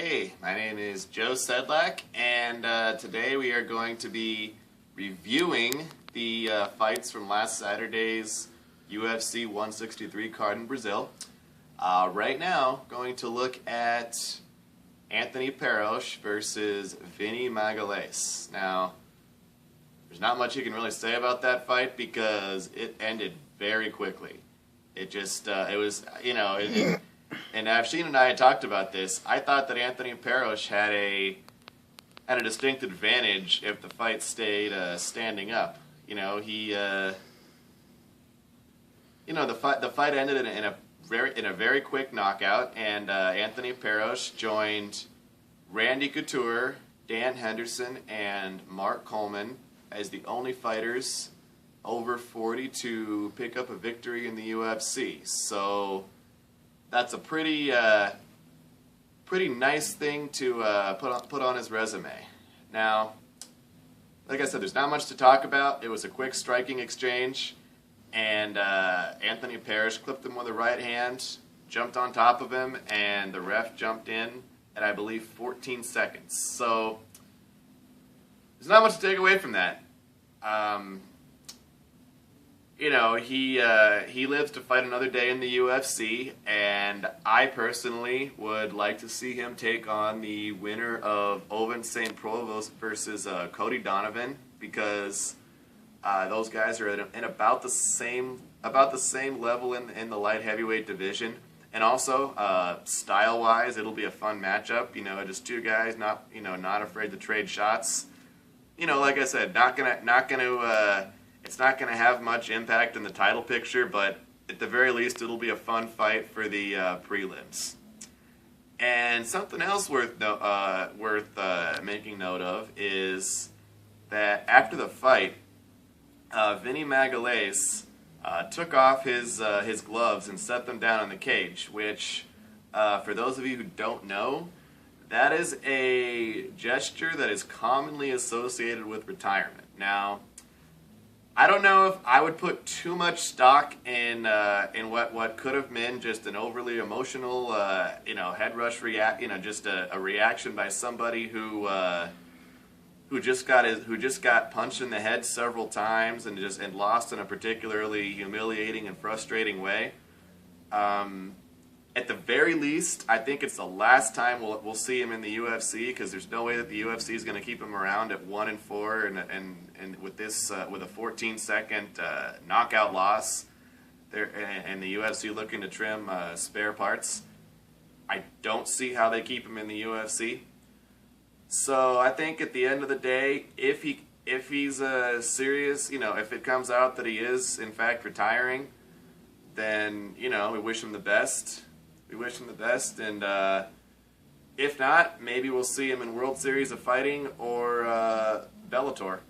Hey, my name is Joe Sedlak, and today we are going to be reviewing the fights from last Saturday's UFC 163 card in Brazil. Right now, going to look at Anthony Perosh versus Vinny Magalhaes. Now, there's not much you can really say about that fight because it ended very quickly. It was, and Afsheen and I had talked about this. I thought that Anthony Perosh had a distinct advantage if the fight stayed standing up. The fight ended in a very quick knockout, and Anthony Perosh joined Randy Couture, Dan Henderson, and Mark Coleman as the only fighters over 40 to pick up a victory in the UFC. So that's a pretty nice thing to put on his resume. Now, like I said, there's not much to talk about. It was a quick striking exchange, and Anthony Perosh clipped him with a right hand, jumped on top of him, and the ref jumped in at, I believe, 14 seconds. So there's not much to take away from that. He lives to fight another day in the UFC, and I personally would like to see him take on the winner of Ovince St. Provost versus Cody Donovan, because those guys are in about the same level in the light heavyweight division, and also style-wise, it'll be a fun matchup. Just two guys not afraid to trade shots. Like I said, it's not gonna have much impact in the title picture, but at the very least, it'll be a fun fight for the prelims. And something else worth making note of is that after the fight, Vinny Magalhaes took off his gloves and set them down in the cage, which, for those of you who don't know, that is a gesture that is commonly associated with retirement. Now, I don't know if I would put too much stock in what could have been just an overly emotional, head rush just a reaction by somebody who just got punched in the head several times and lost in a particularly humiliating and frustrating way. At the very least, I think it's the last time we'll see him in the UFC, because there's no way that the UFC is going to keep him around at 1-4 and with a 14-second knockout loss, and the UFC looking to trim spare parts. I don't see how they keep him in the UFC. So I think at the end of the day, if he's serious, if it comes out that he is in fact retiring, then we wish him the best. We wish him the best, and if not, maybe we'll see him in World Series of Fighting or Bellator.